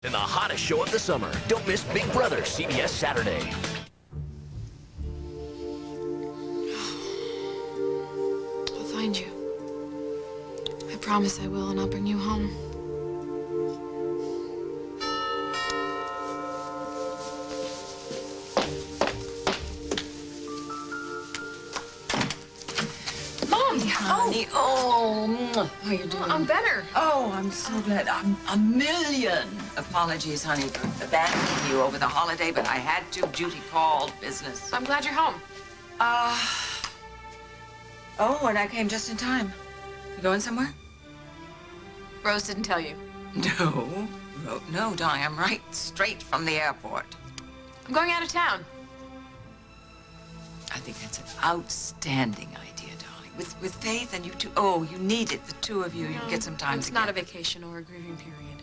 In the hottest show of the summer. Don't miss Big Brother, CBS Saturday. I'll find you. I promise I will, and I'll bring you home. Mom! Honey, oh, how you doing? I'm better. Oh, I'm so glad. I'm a million apologies, honey, for abandoning you over the holiday, but I had to. Duty called, business. I'm glad you're home. Oh, and I came just in time. You going somewhere? Rose didn't tell you. No, darling, I'm right straight from the airport. I'm going out of town. I think that's an outstanding idea, darling. With Faith and you two. Oh, you need it, the two of you. You can get some time It's together. not a vacation or a grieving period.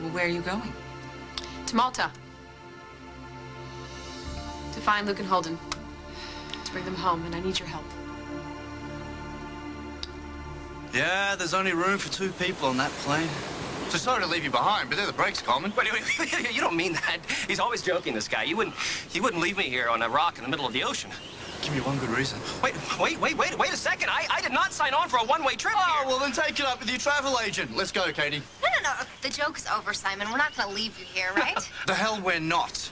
Well, where are you going? To Malta. To find Luke and Holden. To bring them home, and I need your help. Yeah, there's only room for 2 people on that plane. So sorry to leave you behind, but they're the brakes, Coleman. Wait, you don't mean that. He's always joking, this guy. You wouldn't leave me here on a rock in the middle of the ocean. Give me one good reason. Wait a second. I did not sign on for a one-way trip Oh, here. well, then take it up with your travel agent. Let's go, Katie. No. The joke's over, Simon. We're not gonna leave you here, right? The hell we're not.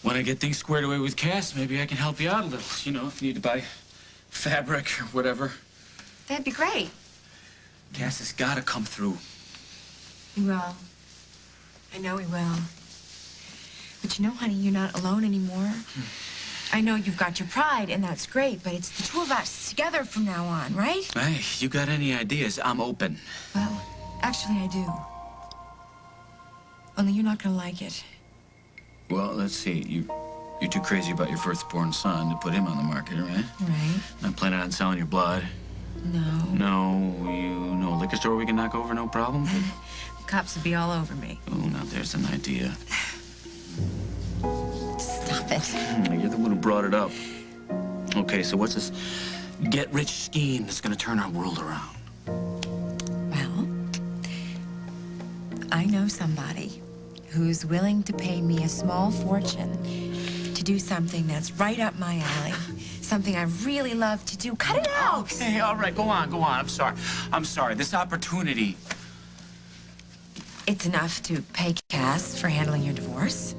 When I get things squared away with Cass, maybe I can help you out a little. You know, if you need to buy fabric or whatever. That'd be great. Cass has got to come through. He will. I know he will. But you know, honey, you're not alone anymore. I know you've got your pride, and that's great, but it's the two of us together from now on, right? Hey, you got any ideas? I'm open. Well, actually, I do. Only you're not gonna like it. Well, let's see. You're too crazy about your firstborn son to put him on the market, right? Right. Not planning on selling your blood. No. No, you know a liquor store we can knock over, no problem? The cops would be all over me. Oh, now there's an idea. Stop it. You're the one who brought it up. Okay, so what's this get-rich scheme that's gonna turn our world around? Well, I know somebody who's willing to pay me a small fortune to do something that's right up my alley. Something I really love to do. Cut it out! Okay, all right, go on. I'm sorry. This opportunity. It's enough to pay Cass for handling your divorce.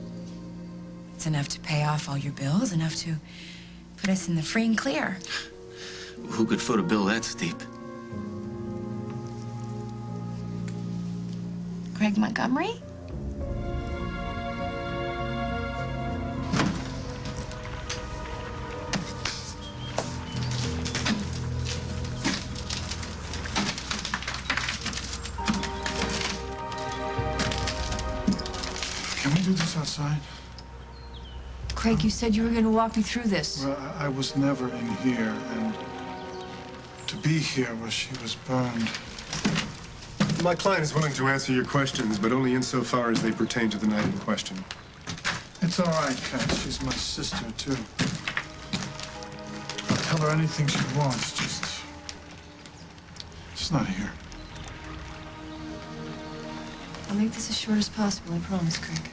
It's enough to pay off all your bills, enough to put us in the free and clear. Who could foot a bill that steep? Greg Montgomery? Can we do this outside? Craig, you said you were going to walk me through this. Well, I was never in here, and to be here where she was burned. My client is willing to answer your questions, but only insofar as they pertain to the night in question. It's all right, Cass. She's my sister, too. I'll tell her anything she wants, just not here. I'll make this as short as possible, I promise, Craig.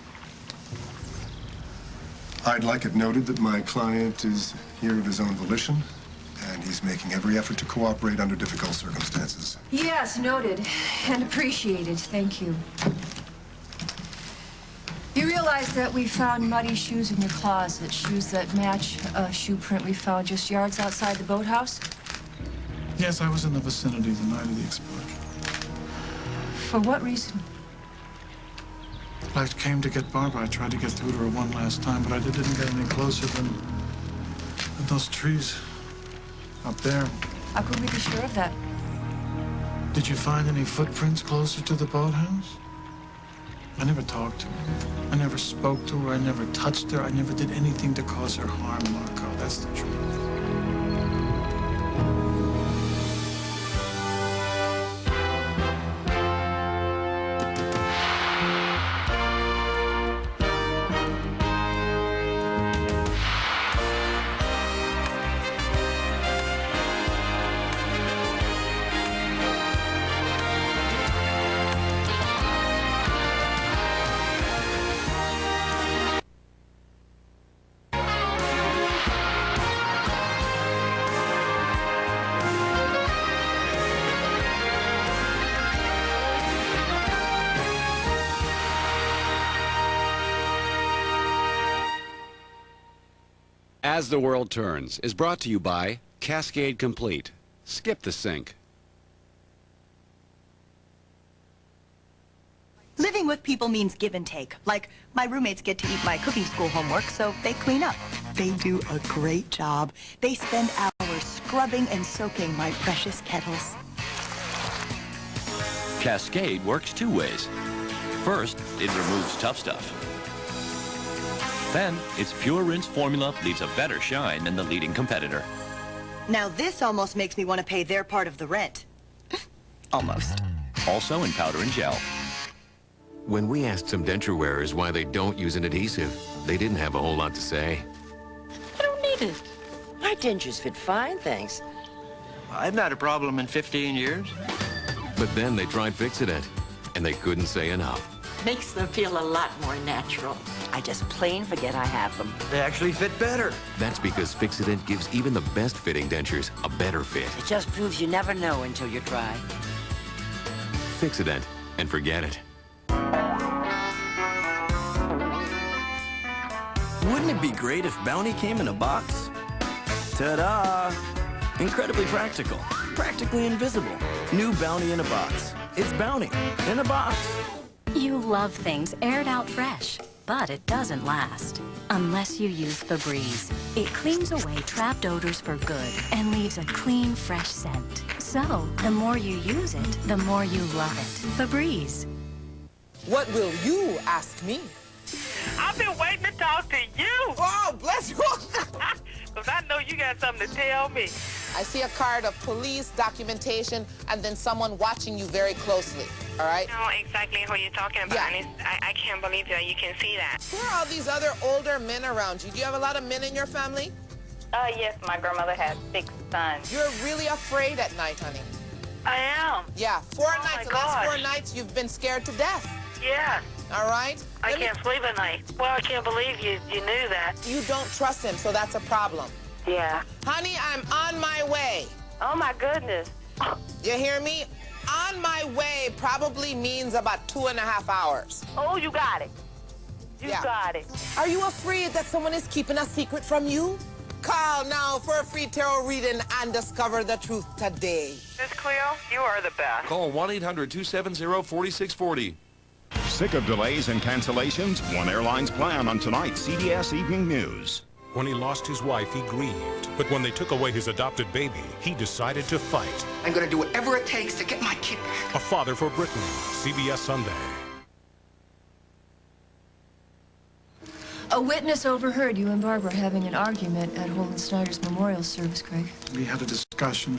I'd like it noted that my client is here of his own volition, and he's making every effort to cooperate under difficult circumstances. Yes, noted and appreciated. Thank you. You realize that we found muddy shoes in your closet, shoes that match a shoe print we found just yards outside the boathouse? Yes, I was in the vicinity the night of the explosion. For what reason? I came to get Barbara. I tried to get through to her one last time, but I didn't get any closer than those trees up there. How could we be sure of that? Did you find any footprints closer to the boathouse? I never talked to her. I never spoke to her. I never touched her. I never did anything to cause her harm, Marco. That's the truth. As the World Turns is brought to you by Cascade Complete. Skip the sink. Living with people means give and take. Like, my roommates get to eat my cooking school homework, so they clean up. They do a great job. They spend hours scrubbing and soaking my precious kettles. Cascade works two ways. First, it removes tough stuff. Then, its pure rinse formula leaves a better shine than the leading competitor. Now this almost makes me want to pay their part of the rent. Almost. Also in powder and gel. When we asked some denture wearers why they don't use an adhesive, they didn't have a whole lot to say. I don't need it. My dentures fit fine, thanks. I've had a problem in 15 years. But then they tried Fix-It, and they couldn't say enough. Makes them feel a lot more natural. I just plain forget I have them. They actually fit better. That's because Fix-It gives even the best fitting dentures a better fit. It just proves you never know until you try. Fix-It and forget it. Wouldn't it be great if Bounty came in a box? Ta-da! Incredibly practical, practically invisible. New Bounty in a box. It's Bounty in a box. You love things aired out fresh, but it doesn't last. Unless you use Febreze. It cleans away trapped odors for good and leaves a clean, fresh scent. So, the more you use it, the more you love it. Febreze. What will you ask me? I've been waiting to talk to you. Oh, bless you. Because I know you got something to tell me. I see a card of police documentation and then someone watching you very closely, all right? I know exactly who you're talking about, Yeah. and I can't believe that you can see that. Who are all these other older men around you? Do you have a lot of men in your family? Yes, my grandmother had 6 sons. You're really afraid at night, honey. I am. Yeah, 4 Oh, nights. my The last 4 gosh. nights you've been scared to death. Yeah. All right? I can't sleep at night. Well, I can't believe you knew that. You don't trust him, so that's a problem. Yeah. Honey, I'm on my way. Oh, my goodness. You hear me? On my way probably means about 2.5 hours. Oh, you got it. You got it. Are you afraid that someone is keeping a secret from you? Call now for a free tarot reading and discover the truth today. Miss Cleo, you are the best. Call 1-800-270-4640. Sick of delays and cancellations? One airline's plan on tonight's CBS Evening News. When he lost his wife, he grieved. But when they took away his adopted baby, he decided to fight. I'm going to do whatever it takes to get my kid back. A Father for Brittany, CBS Sunday. A witness overheard you and Barbara having an argument at Holden Snyder's memorial service, Craig. We had a discussion.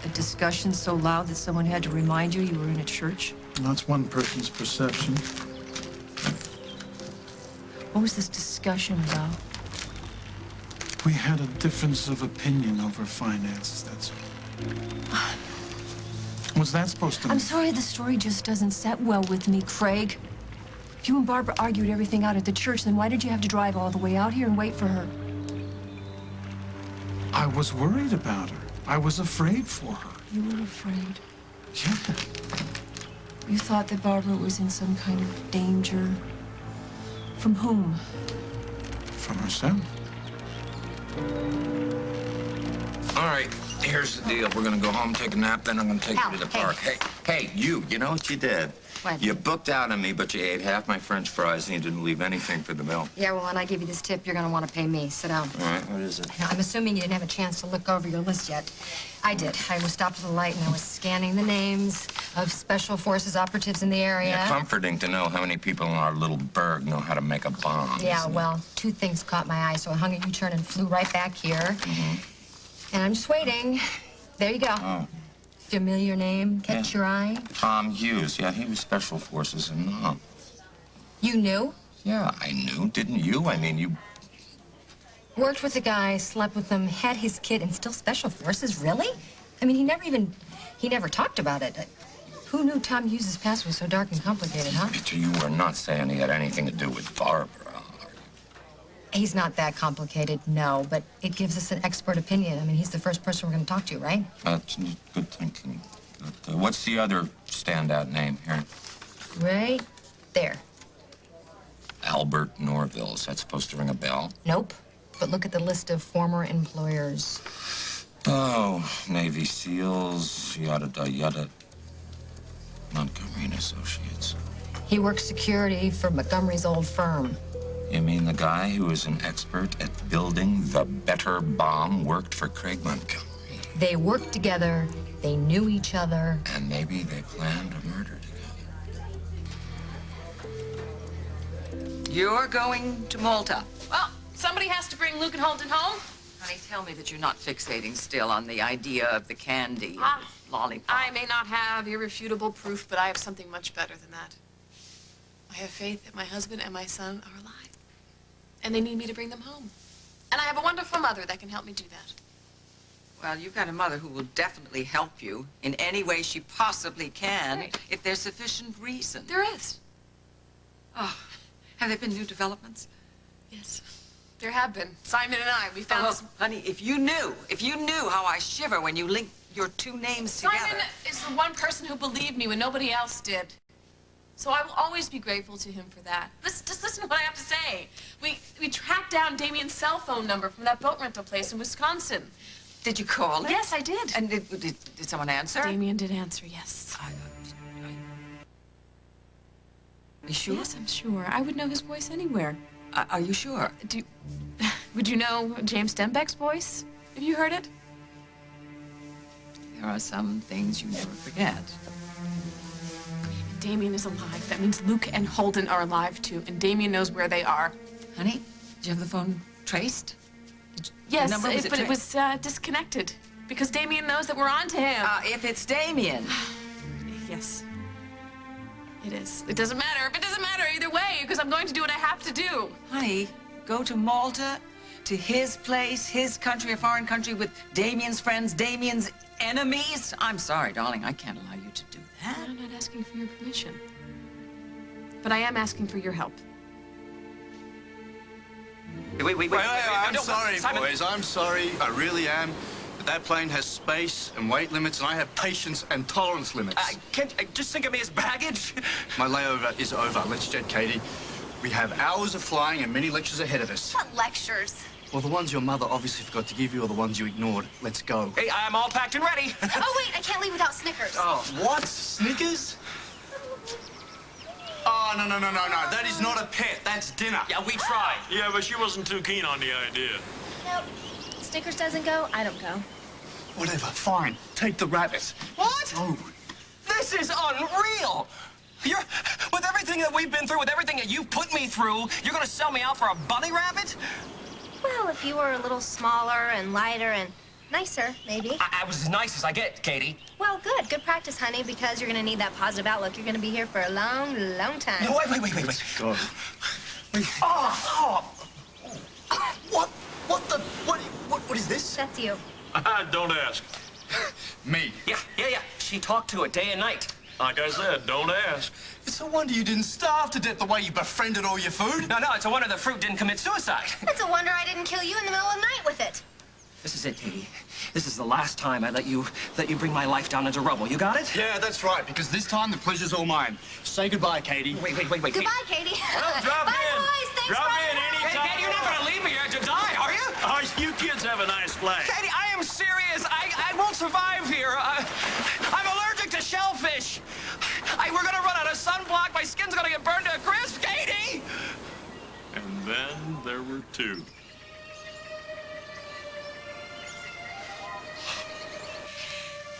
A discussion so loud that someone had to remind you you were in a church? That's one person's perception. What was this discussion about? We had a difference of opinion over finances, that's all. What's that supposed to mean? I'm sorry, the story just doesn't set well with me, Craig. If you and Barbara argued everything out at the church, then why did you have to drive all the way out here and wait for her? I was worried about her. I was afraid for her. You were afraid? Yeah. You thought that Barbara was in some kind of danger? From whom? From herself. All right, here's the deal. We're gonna go home, take a nap, then I'm gonna take you to the park. Hey, you know what you did? What? You booked out on me, but you ate half my French fries and you didn't leave anything for the bill. Yeah, well, when I give you this tip, you're going to want to pay me. Sit down. All right, what is it? Now, I'm assuming you didn't have a chance to look over your list yet. I did. I was stopped at the light and I was scanning the names of Special Forces operatives in the area. Yeah, comforting to know how many people in our little burg know how to make a bomb. Yeah, well, 2 things caught my eye, so I hung a U-turn and flew right back here. And I'm just waiting. There you go. Oh. Familiar name, catch your eye? Tom Hughes. Yeah, he was Special Forces in Nam. You knew? Yeah, I knew. Didn't you? I mean, you... Worked with the guy, slept with him, had his kid, and still Special Forces? Really? I mean, he never talked about it. Who knew Tom Hughes' past was so dark and complicated, huh? Peter, you were not saying he had anything to do with Barbara. He's not that complicated, no, but it gives us an expert opinion. I mean, he's the first person we're going to talk to, right? That's good thinking. But, what's the other standout name here? Right there. Albert Norville. Is that supposed to ring a bell? Nope. But look at the list of former employers. Oh, Navy SEALs, yada, da, yada. Montgomery and Associates. He worked security for Montgomery's old firm. You mean the guy who is an expert at building the better bomb worked for Craig Montgomery? They worked together, they knew each other. And maybe they planned a murder together. You're going to Malta. Well, somebody has to bring Luke and Holden home. Honey, tell me that you're not fixating still on the idea of the candy lollipop. I may not have irrefutable proof, but I have something much better than that. I have faith that my husband and my son are alive. And they need me to bring them home. And I have a wonderful mother that can help me do that. Well, you've got a mother who will definitely help you in any way she possibly can, right, if there's sufficient reason. There is. Oh, have there been new developments? Yes, there have been. Simon and I, we found this... Honey, if you knew how I shiver when you link your two names together. Simon is the one person who believed me when nobody else did. So I will always be grateful to him for that. Just listen to what I have to say. We tracked down Damien's cell phone number from that boat rental place in Wisconsin. Did you call it? Yes, I did. And did someone answer? Damien did answer, yes. Are you sure? Yes, I'm sure. I would know his voice anywhere. Are you sure? Would you know James Denbeck's voice? Have you heard it? There are some things you never forget. Damien is alive. That means Luke and Holden are alive, too. And Damien knows where they are. Honey, did you have the phone traced? Yes, but it was disconnected. Because Damien knows that we're on to him. If it's Damien. Yes. It is. It doesn't matter. It doesn't matter either way, because I'm going to do what I have to do. Honey, go to Malta, to his place, his country, a foreign country with Damien's friends, Damien's enemies. I'm sorry, darling, I can't allow you to do that. I'm not asking for your permission. But I am asking for your help. Wait, I'm sorry, Simon. Boys. I'm sorry. I really am. But that plane has space and weight limits, and I have patience and tolerance limits. Just think of me as baggage. My layover is over. Let's jet, Katie. We have hours of flying and many lectures ahead of us. What lectures? Well, the ones your mother obviously forgot to give you or the ones you ignored. Let's go. Hey, I'm all packed and ready. Oh, wait, I can't leave without Snickers. Oh, what? Snickers? Oh, no. That is not a pet. That's dinner. Yeah, we tried. Yeah, but she wasn't too keen on the idea. Nope. Snickers doesn't go, I don't go. Whatever, fine. Take the rabbit. What? Oh. This is unreal. With everything that we've been through, with everything that you've put me through, you're gonna sell me out for a bunny rabbit? Well, if you were a little smaller and lighter and nicer, maybe. I was as nice as I get, Katie. Well, good. Good practice, honey, because you're going to need that positive outlook. You're going to be here for a long, long time. No, wait. Go. Wait. What is this? That's you. Don't ask. Me? Yeah. She talked to it day and night. Like I said, don't ask. It's a wonder you didn't starve to death the way you befriended all your food. No, it's a wonder the fruit didn't commit suicide. It's a wonder I didn't kill you in the middle of the night with it. This is it, Katie. This is the last time I let you bring my life down into rubble. You got it? Yeah, that's right, because this time the pleasure's all mine. Say goodbye, Katie. Wait. Goodbye, Katie. Well, drop Bye, in. boys. Thanks Drop for in anytime. Hey, you're not going to leave me here to die, are you? Oh, you kids have a nice flight. Katie, I am serious. I won't survive here. I'm allergic to shellfish. We're going to run out of sunblock. My skin's going to get burned to a crisp, Katie! And then there were two.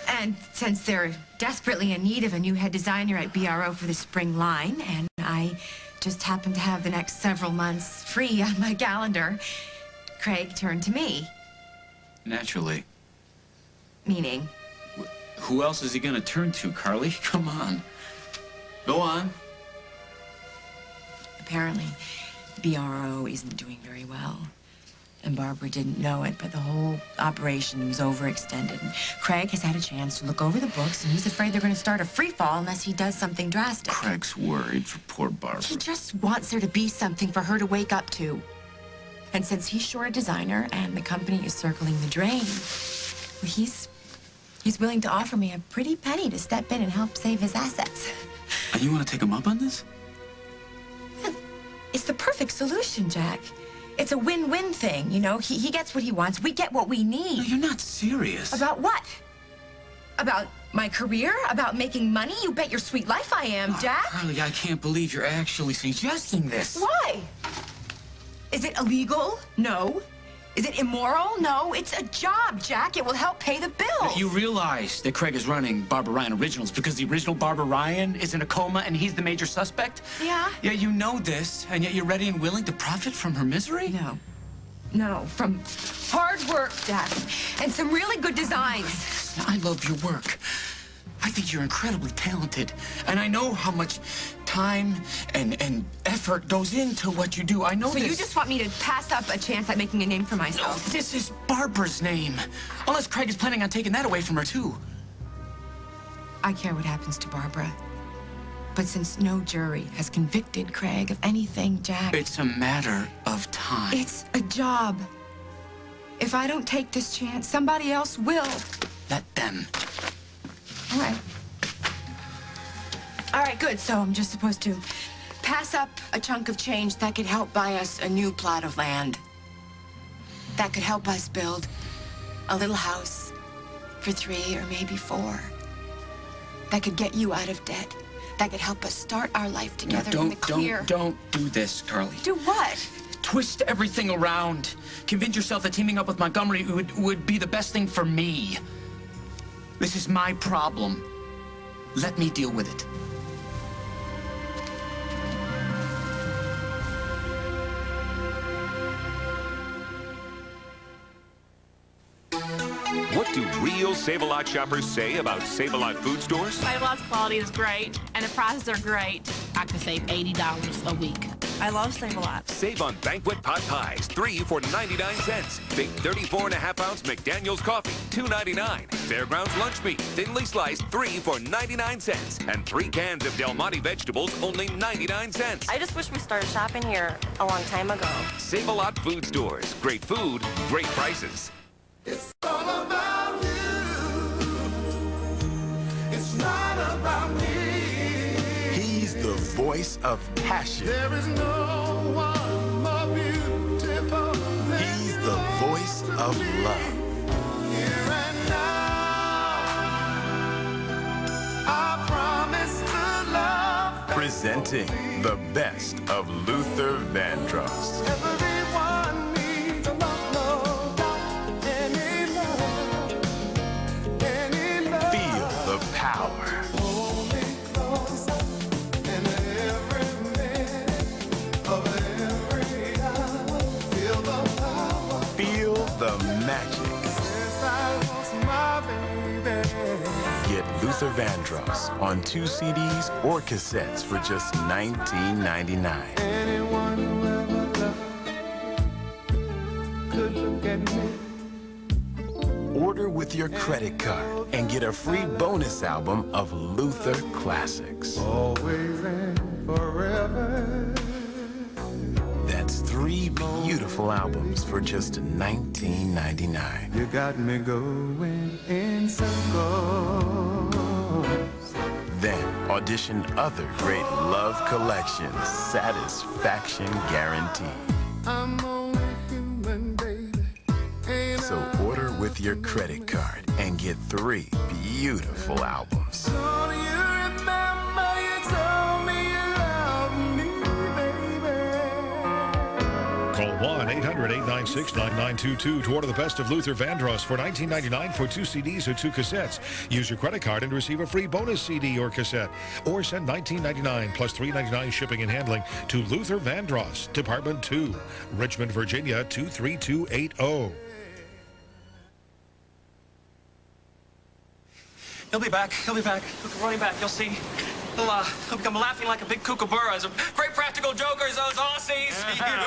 And since they're desperately in need of a new head designer at BRO for the spring line, and I just happen to have the next several months free on my calendar, Craig turned to me. Naturally. Meaning? Who else is he going to turn to, Carly? Come on. Go on. Apparently, BRO isn't doing very well. And Barbara didn't know it, but the whole operation was overextended. And Craig has had a chance to look over the books, and he's afraid they're going to start a free fall unless he does something drastic. Craig's worried for poor Barbara. He just wants there to be something for her to wake up to. And since he's short a designer and the company is circling the drain, he's willing to offer me a pretty penny to step in and help save his assets. And you want to take him up on this? It's the perfect solution, Jack. It's a win-win thing, you know? He gets what he wants. We get what we need. No, you're not serious. About what? About my career? About making money? You bet your sweet life I am, Jack. Carly, I can't believe you're actually suggesting this. Why? Is it illegal? No. Is it immoral? No. It's a job, Jack. It will help pay the bills. You realize that Craig is running Barbara Ryan Originals because the original Barbara Ryan is in a coma and he's the major suspect? Yeah. Yeah, you know this, and yet you're ready and willing to profit from her misery? No. No, from hard work, Jack, and some really good designs. I love your work. I think you're incredibly talented, and I know how much time and effort goes into what you do. I know this. So you just want me to pass up a chance at making a name for myself? No, this is Barbara's name. Unless Craig is planning on taking that away from her, too. I care what happens to Barbara. But since no jury has convicted Craig of anything, Jack... It's a matter of time. It's a job. If I don't take this chance, somebody else will. Let them. All right. All right, good. So I'm just supposed to pass up a chunk of change that could help buy us a new plot of land. That could help us build a little house for 3 or maybe 4. That could get you out of debt. That could help us start our life together in the clear. Don't do this, Carly. Do what? Twist everything around. Convince yourself that teaming up with Montgomery would be the best thing for me. This is my problem. Let me deal with it. What do real Save-A-Lot shoppers say about Save-A-Lot food stores? Save-A-Lot's quality is great, and the prices are great. I could save $80 a week. I love Save-A-Lot. Save on banquet pot pies, 3 for 99 cents. Big 34.5-ounce McDaniel's coffee, $2.99. Fairgrounds lunch meat, thinly sliced, 3 for 99 cents. And 3 cans of Del Monte vegetables, only 99 cents. I just wish we started shopping here a long time ago. Save-A-Lot food stores. Great food, great prices. It's all about you. It's not about me. He's the voice of passion. There is no one more beautiful than He's the voice of love. Here and now, I promise to love. Presenting the best of Luther Vandross. Everyone needs a love, no doubt, any love, any love. Feel the power. Hold me closer in every minute of every hour. Feel the power. Feel the magic. Yes, I lost my baby. Get Luther Vandross on 2 CDs or cassettes for just $19.99. Anyone who ever loved could look at me. Order with your credit card and get a free bonus album of Luther classics. Always and forever. That's 3 beautiful albums for just $19.99. You got me going in circles. Then audition other great love collections, Satisfaction Guaranteed. I'm only human, baby. Ain't So order with your credit card and get 3 beautiful albums. Don't you remember you told me you loved me, baby? Call 1-800-896-9922 to order the best of Luther Vandross for $19.99 for 2 CDs or 2 cassettes. Use your credit card and receive a free bonus CD or cassette. Or send $19.99 plus $3.99 shipping and handling to Luther Vandross, Department 2, Richmond, Virginia 23280. He'll be back. He'll be back. He'll come running back. You'll see. He'll become laughing like a big kookaburra. Some great practical jokers, those Aussies.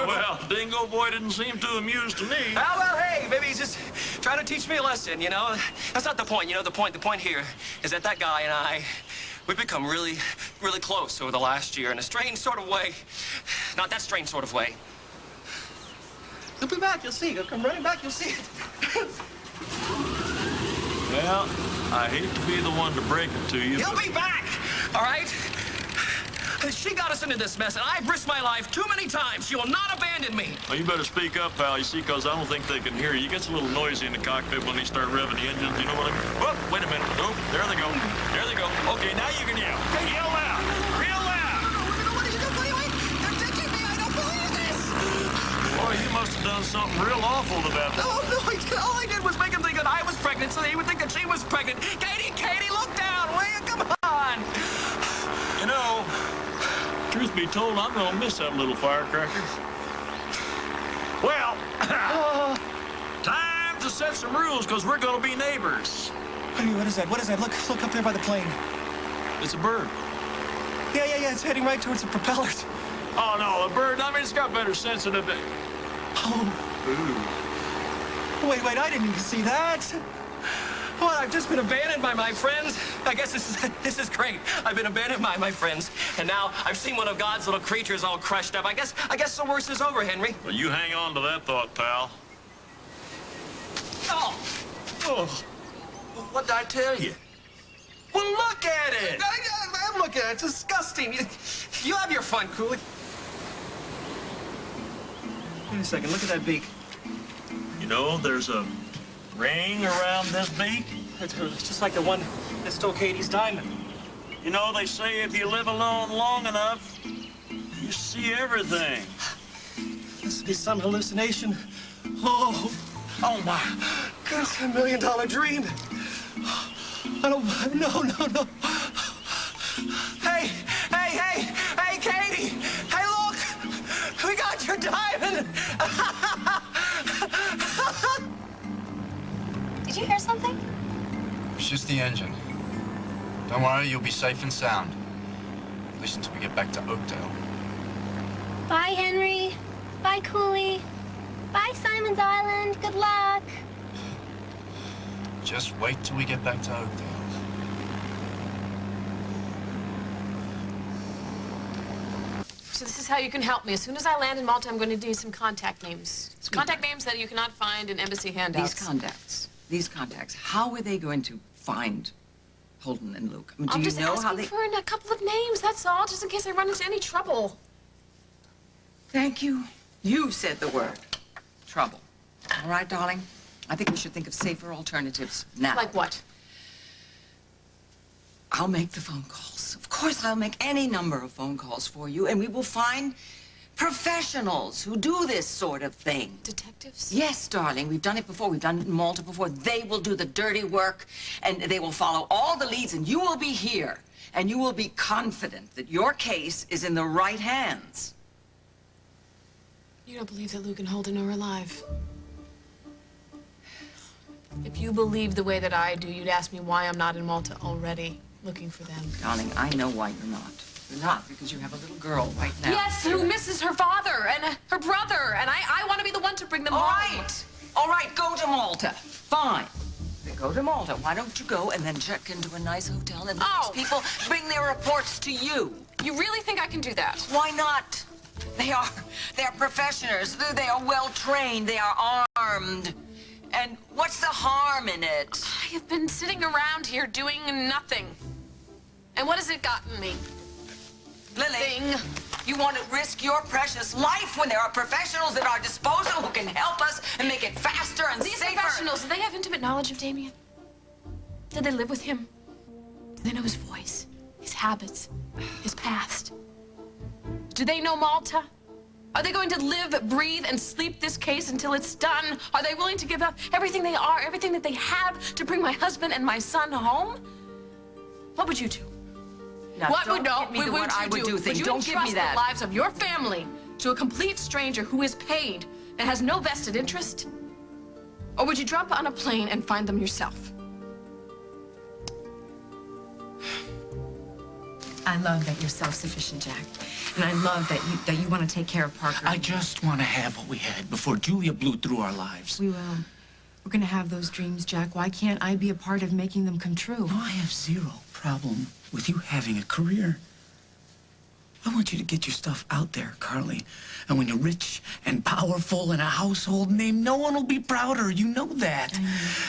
Well, Dingo Boy didn't seem too amused to me. Oh, well, hey, maybe he's just trying to teach me a lesson, you know? That's not the point, you know? The point here is that guy and I, we've become really, really close over the last year in a strange sort of way. Not that strange sort of way. He'll be back, you'll see. He'll come running back, you'll see it. Well, I hate to be the one to break it to you. He'll be back, all right? She got us into this mess, and I've risked my life too many times. She will not abandon me. Well, you better speak up, pal, you see, because I don't think they can hear you. It gets a little noisy in the cockpit when they start revving the engines, you know what I mean? Whoop, wait a minute. Oh, there they go. There they go. Okay, now you can yell. Okay, yell loud. Real loud. What are you doing? Wait. They're ditching me. I don't believe this. Boy, you must have done something real awful to that. Oh, no, all I did was make him think that I was pregnant so that he would think that she was pregnant. Katie, look down, will you? Come on. You know, truth be told, I'm gonna miss that little firecracker. Well, time to set some rules, because we're gonna be neighbors. Honey, what is that? What is that? Look up there by the plane. It's a bird. Yeah, it's heading right towards the propellers. Oh, no, a bird, I mean, it's got better sense than a... Oh. Ooh. Wait, I didn't even see that. What, I've just been abandoned by my friends? I guess this is great. I've been abandoned by my friends, and now I've seen one of God's little creatures all crushed up. I guess the worst is over, Henry. Well, you hang on to that thought, pal. Oh. What did I tell you? Well, look at it. I'm looking at it. It's disgusting. You have your fun, Cooley. Wait a second. Look at that beak. You know, there's a ring around this beak. It's just like the one that stole Katie's diamond. You know, they say if you live alone long enough, you see everything. This would be some hallucination. Oh my. That's $1 million dream. I don't, no. Hey, Katie. Hey, look. We got your diamond. Did you hear something? It's just the engine. Don't worry, you'll be safe and sound. At least until we get back to Oakdale. Bye, Henry. Bye, Cooley. Bye, Simon's Island. Good luck. Just wait till we get back to Oakdale. So this is how you can help me. As soon as I land in Malta, I'm going to need some contact names. Contact names that you cannot find in embassy handouts. These contacts, how are they going to find Holden and Luke? I mean, I'm do just you know how asking they... for a couple of names, that's all, just in case I run into any trouble. Thank you. You said the word. Trouble. All right, darling? I think we should think of safer alternatives now. Like what? I'll make the phone calls. Of course, I'll make any number of phone calls for you, and we will find professionals who do this sort of thing. Detectives? Yes, darling. We've done it before. We've done it in Malta before. They will do the dirty work, and they will follow all the leads, and you will be here, and you will be confident that your case is in the right hands. You don't believe that Luke and Holden are alive. If you believe the way that I do, you'd ask me why I'm not in Malta already looking for them. Darling, I know why you're not. You're not because you have a little girl right now. Yes, who misses her father and her brother, and I want to be the one to bring them home. All right, go to Malta. Fine. Then go to Malta. Why don't you go and then check into a nice hotel and let these people bring their reports to you? You really think I can do that? Why not? They are professionals. They are well trained. They are armed. And what's the harm in it? I have been sitting around here doing nothing. And what has it gotten me? Lily, you want to risk your precious life when there are professionals at our disposal who can help us and make it faster and These safer? professionals, do they have intimate knowledge of Damien? Did they live with him? Do they know his voice, his habits, his past? Do they know Malta? Are they going to live, breathe, and sleep this case until it's done? Are they willing to give up everything they are, everything that they have to bring my husband and my son home? What would you do? Now, What don't would no? give me the what I would do thing. Would you Don't give me entrust that. the lives of your family to a complete stranger who is paid and has no vested interest? Or would you drop on a plane and find them yourself? I love that you're self-sufficient, Jack. And I love that you want to take care of Parker. I just want to have what we had before Julia blew through our lives. We will. We're going to have those dreams, Jack. Why can't I be a part of making them come true? No, I have zero problem with you having a career. I want you to get your stuff out there, Carly. And when you're rich and powerful and a household name, no one will be prouder. You know that.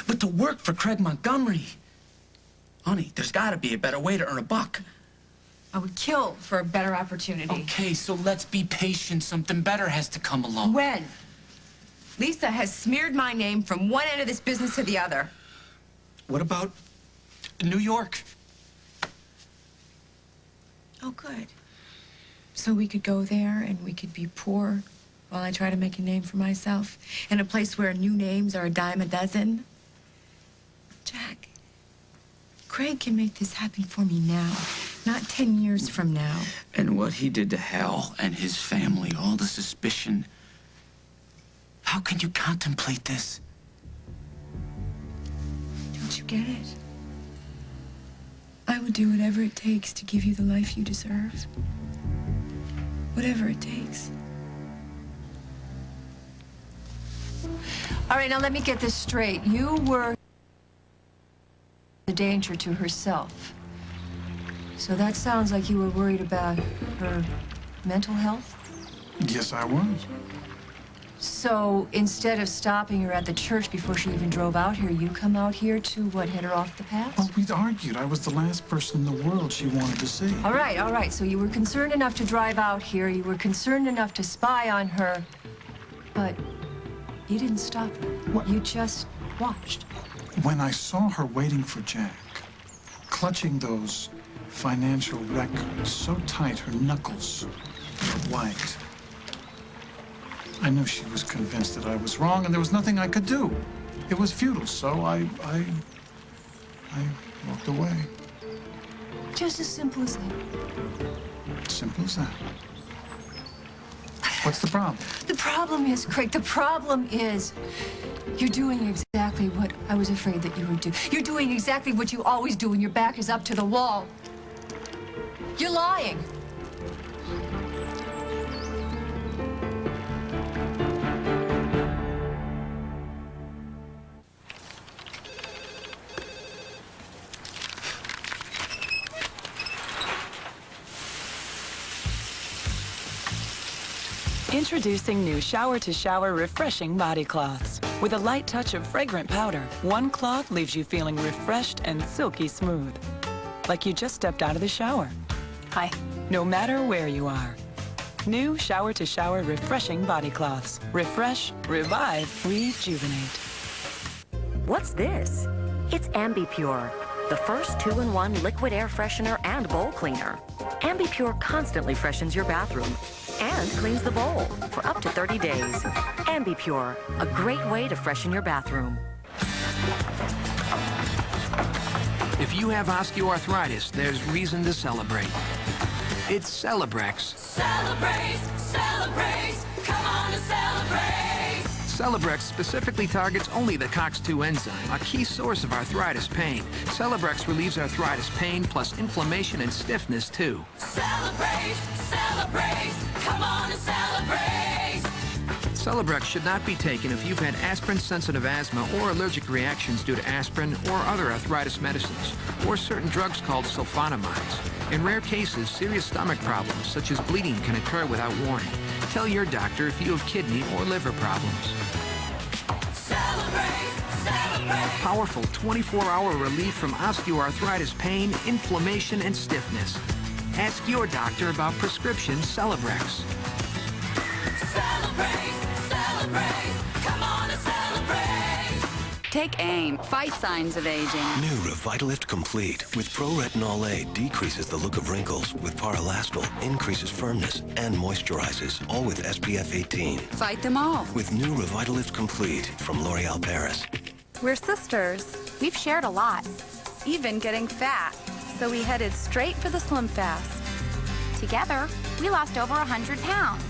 But to work for Craig Montgomery, honey, there's got to be a better way to earn a buck. I would kill for a better opportunity. Okay, so let's be patient. Something better has to come along. When? Lisa has smeared my name from one end of this business to the other. What about New York? Oh, good. So we could go there and we could be poor while I try to make a name for myself in a place where new names are a dime a dozen. Jack, Craig can make this happen for me now, not 10 years from now. And what he did to Hal and his family, all the suspicion. How can you contemplate this? Don't you get it? I would do whatever it takes to give you the life you deserve. Whatever it takes. All right, now let me get this straight. You were a danger to herself. So that sounds like you were worried about her mental health? Yes, I was. So instead of stopping her at the church before she even drove out here, you come out here to, what, head her off the path? Well, we'd argued. I was the last person in the world she wanted to see. All right. So you were concerned enough to drive out here. You were concerned enough to spy on her. But you didn't stop her. What? You just watched. When I saw her waiting for Jack, clutching those financial records so tight her knuckles were white, I knew she was convinced that I was wrong, and there was nothing I could do. It was futile, so I walked away. Just as simple as that. Simple as that. What's the problem? The problem is, Craig, the problem is you're doing exactly what I was afraid that you would do. You're doing exactly what you always do when your back is up to the wall. You're lying. Introducing new shower-to-shower refreshing body cloths. With a light touch of fragrant powder, one cloth leaves you feeling refreshed and silky smooth. Like you just stepped out of the shower. Hi. No matter where you are. New shower-to-shower refreshing body cloths. Refresh, revive, rejuvenate. What's this? It's AmbiPure, the first 2-in-1 liquid air freshener and bowl cleaner. AmbiPure constantly freshens your bathroom and cleans the bowl for up to 30 days. AmbiPure, a great way to freshen your bathroom. If you have osteoarthritis, there's reason to celebrate. It's Celebrex. Celebrate, celebrate, come on and celebrate. Celebrex specifically targets only the COX-2 enzyme, a key source of arthritis pain. Celebrex relieves arthritis pain plus inflammation and stiffness, too. Celebrate, celebrate, come on and celebrate. Celebrex should not be taken if you've had aspirin-sensitive asthma or allergic reactions due to aspirin or other arthritis medicines, or certain drugs called sulfonamides. In rare cases, serious stomach problems, such as bleeding, can occur without warning. Tell your doctor if you have kidney or liver problems. Celebrate, celebrate. Powerful 24-hour relief from osteoarthritis pain, inflammation, and stiffness. Ask your doctor about prescription Celebrex. Celebrate, celebrate, come on and celebrate. Take aim. Fight signs of aging. New Revitalift Complete with Pro-Retinol A decreases the look of wrinkles, with Paralastol increases firmness and moisturizes, all with SPF 18. Fight them all. With new Revitalift Complete from L'Oreal Paris. We're sisters. We've shared a lot, even getting fat. So we headed straight for the Slim Fast. Together, we lost over 100 pounds.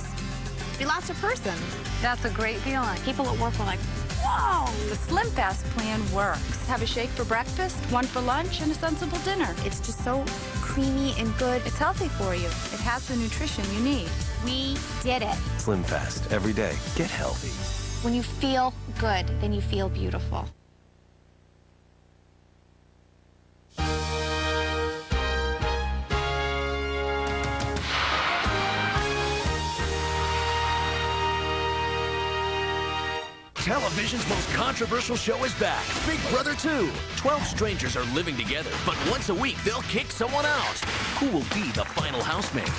We lost a person. That's a great feeling. People at work were like, whoa! The Slim Fast plan works. Have a shake for breakfast, one for lunch, and a sensible dinner. It's just so creamy and good. It's healthy for you. It has the nutrition you need. We did it. Slim Fast. Every day. Get healthy. When you feel good, then you feel beautiful. Television's most controversial show is back. Big Brother 2. 12 strangers are living together, but once a week they'll kick someone out. Who will be the final housemate?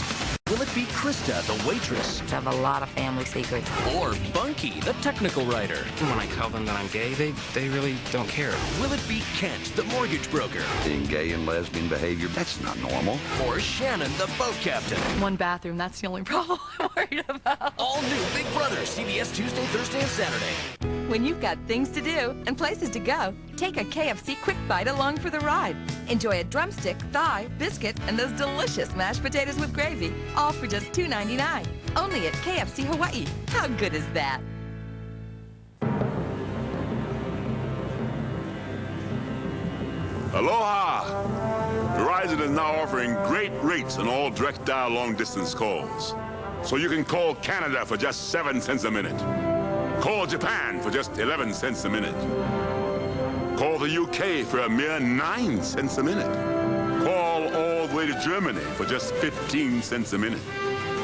Will it be Krista, the waitress? I have a lot of family secrets. Or Bunky, the technical writer? When I tell them that I'm gay, they really don't care. Will it be Kent, the mortgage broker? Being gay and lesbian behavior, that's not normal. Or Shannon, the boat captain? One bathroom, that's the only problem I'm worried about. All new Big Brother, CBS Tuesday, Thursday, and Saturday. When you've got things to do and places to go, take a KFC Quick Bite along for the ride. Enjoy a drumstick, thigh, biscuit, and those delicious mashed potatoes with gravy, all for just $2.99. Only at KFC Hawaii. How good is that? Aloha! Verizon is now offering great rates on all direct dial long-distance calls. So you can call Canada for just 7 cents a minute. Call Japan for just 11 cents a minute. Call the UK for a mere 9 cents a minute. Call all the way to Germany for just 15 cents a minute.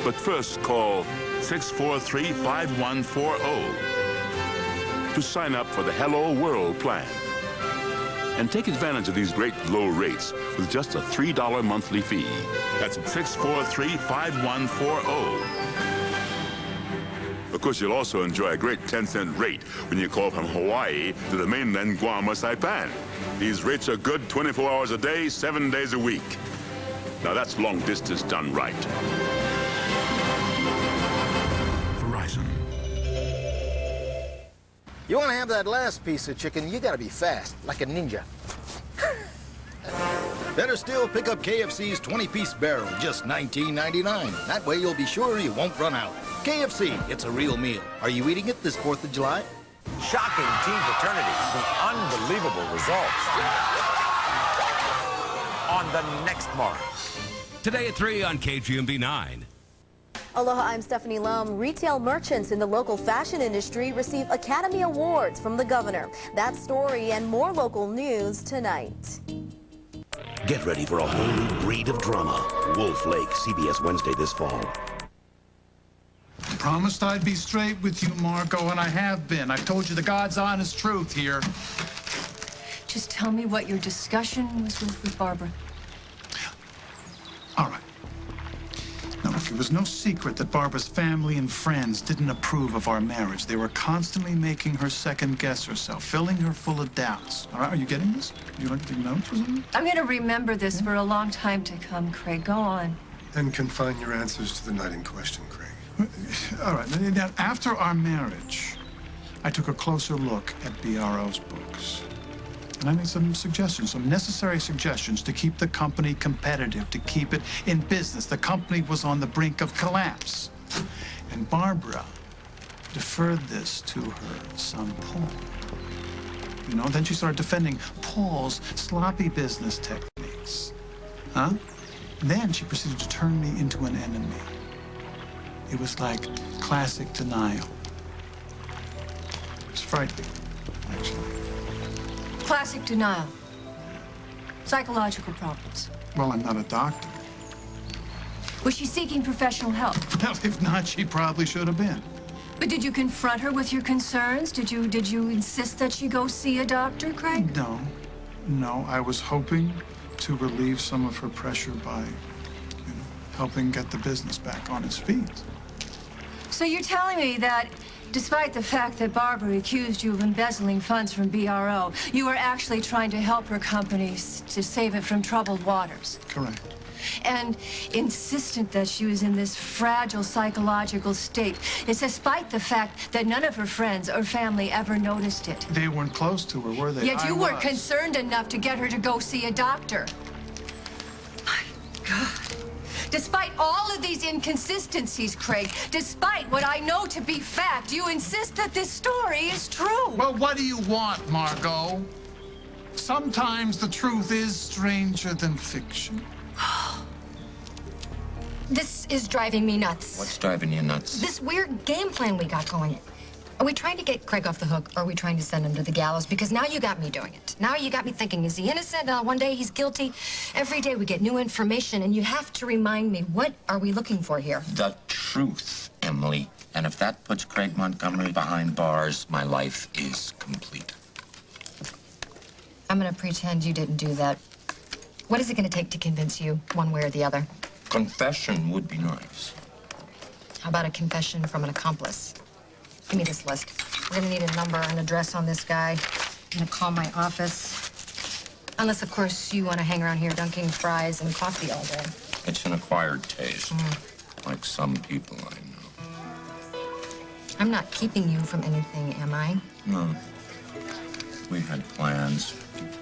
But first call 643-5140 to sign up for the Hello World plan. And take advantage of these great low rates with just a $3 monthly fee. That's 643-5140. Of course, you'll also enjoy a great 10-cent rate when you call from Hawaii to the mainland Guam or Saipan. These rates are good 24 hours a day, 7 days a week. Now that's long distance done right. Verizon. You want to have that last piece of chicken, you gotta be fast, like a ninja. Better still, pick up KFC's 20-piece barrel, just $19.99. That way you'll be sure you won't run out. KFC, it's a real meal. Are you eating it this 4th of July? Shocking teen paternity, the unbelievable results. On the next mark. Today at 3 on KGMB 9. Aloha, I'm Stephanie Lum. Retail merchants in the local fashion industry receive Academy Awards from the governor. That story and more local news tonight. Get ready for a whole new breed of drama. Wolf Lake, CBS Wednesday this fall. I promised I'd be straight with you, Margot, and I have been. I've told you the God's honest truth here. Just tell me what your discussion was with Barbara. All right. Now, look, it was no secret that Barbara's family and friends didn't approve of our marriage. They were constantly making her second-guess herself, filling her full of doubts. All right, are you getting this? You like the notes or something? I'm going to remember this for a long time to come, Craig. Go on. Then confine your answers to the night in question, Craig. All right, now, after our marriage, I took a closer look at BRO's books. And I made some suggestions, some necessary suggestions to keep the company competitive, to keep it in business. The company was on the brink of collapse. And Barbara deferred this to her son, Paul. You know, then she started defending Paul's sloppy business techniques. Huh? Then she proceeded to turn me into an enemy. It was like classic denial. It's frightening, actually. Classic denial. Psychological problems. Well, I'm not a doctor. Was she seeking professional help? Well, if not, she probably should have been. But did you confront her with your concerns? Did you insist that she go see a doctor, Craig? No, I was hoping to relieve some of her pressure by, helping get the business back on its feet. So you're telling me that despite the fact that Barbara accused you of embezzling funds from BRO, you were actually trying to help her company to save it from troubled waters? Correct. And insistent that she was in this fragile psychological state, it's despite the fact that none of her friends or family ever noticed it. They weren't close to her, were they? Yet you were concerned enough to get her to go see a doctor. My God. Despite all of these inconsistencies, Craig, despite what I know to be fact, you insist that this story is true. Well, what do you want, Margot? Sometimes the truth is stranger than fiction. This is driving me nuts. What's driving you nuts? This weird game plan we got going. Are we trying to get Craig off the hook, or are we trying to send him to the gallows? Because now you got me doing it. Now you got me thinking, is he innocent? One day he's guilty. Every day we get new information, and you have to remind me, what are we looking for here? The truth, Emily. And if that puts Craig Montgomery behind bars, my life is complete. I'm gonna pretend you didn't do that. What is it gonna take to convince you, one way or the other? Confession would be nice. How about a confession from an accomplice? Give me this list. We're gonna need a number and address on this guy. I'm gonna call my office. Unless, of course, you want to hang around here dunking fries and coffee all day. It's an acquired taste, like some people I know. I'm not keeping you from anything, am I? No. We had plans.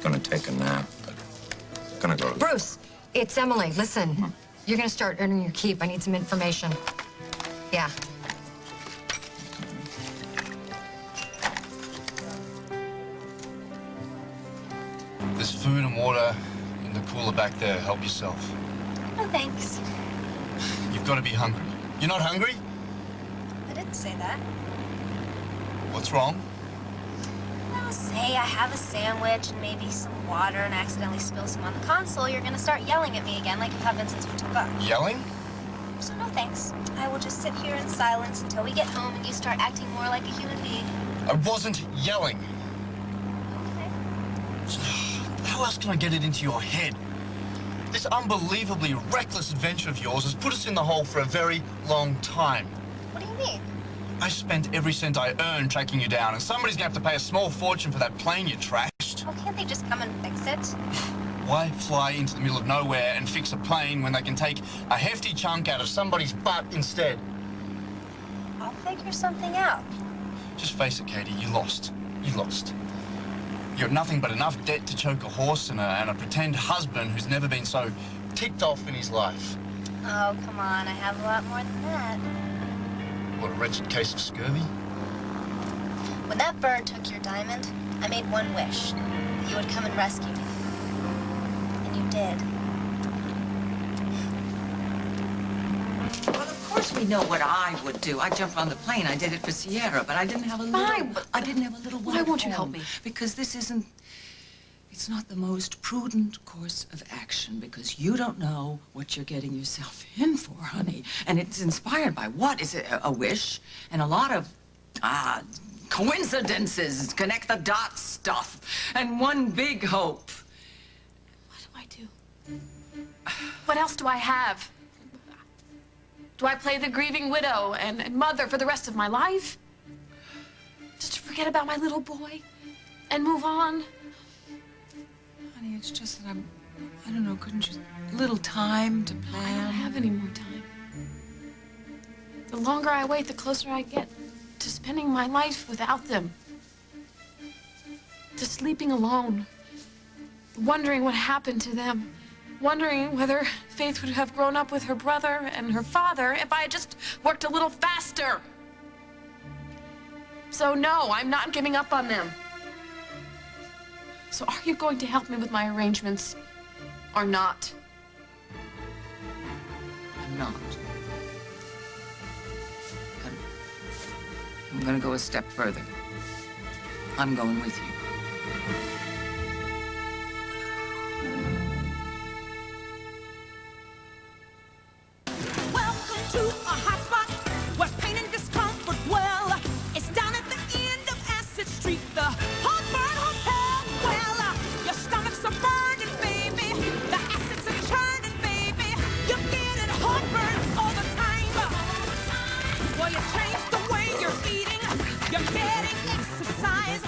Gonna take a nap, but gonna go to... Bruce, it's Emily. Listen, you're gonna start earning your keep. I need some information. Yeah. There's food and water in the cooler back there. Help yourself. No, thanks. You've got to be hungry. You're not hungry? I didn't say that. What's wrong? Well, say I have a sandwich and maybe some water and accidentally spill some on the console, you're gonna start yelling at me again like you have been since we took off. Yelling? So no thanks. I will just sit here in silence until we get home and you start acting more like a human being. I wasn't yelling. How else can I get it into your head? This unbelievably reckless adventure of yours has put us in the hole for a very long time. What do you mean? I spent every cent I earned tracking you down, and somebody's gonna have to pay a small fortune for that plane you trashed. Well, can't they just come and fix it? Why fly into the middle of nowhere and fix a plane when they can take a hefty chunk out of somebody's butt instead? I'll figure something out. Just face it, Katie, you lost. You lost. You're nothing but enough debt to choke a horse and a pretend husband who's never been so ticked off in his life. Oh, come on, I have a lot more than that. What, a wretched case of scurvy? When that bird took your diamond, I made one wish, that you would come and rescue me. And you did. Well, of course we know what I would do. I jumped on the plane. I did it for Sierra, but I didn't have a little... Fine, but... I didn't have a little one. Why won't you at help home. me? Because this isn't... It's not the most prudent course of action, because you don't know what you're getting yourself in for, honey. And it's inspired by what? Is it a wish? And a lot of, coincidences, connect the dots stuff, and one big hope. What do I do? What else do I have? Do I play the grieving widow and mother for the rest of my life? Just to forget about my little boy and move on? Honey, it's just that I don't know, couldn't you, a little time to I plan? don't have any more time. The longer I wait, the closer I get to spending my life without them. To sleeping alone. Wondering what happened to them. Wondering whether Faith would have grown up with her brother and her father if I had just worked a little faster. So no, I'm not giving up on them. So are you going to help me with my arrangements or not? I'm not. I'm gonna go a step further. I'm going with you. Welcome to a hot spot where pain and discomfort dwell. It's down at the end of Acid Street, the Heartburn Hotel. Well, your stomachs are burning, baby. The acids are churning, baby. You're getting heartburn all the time. Well, you change the way you're eating. You're getting exercise.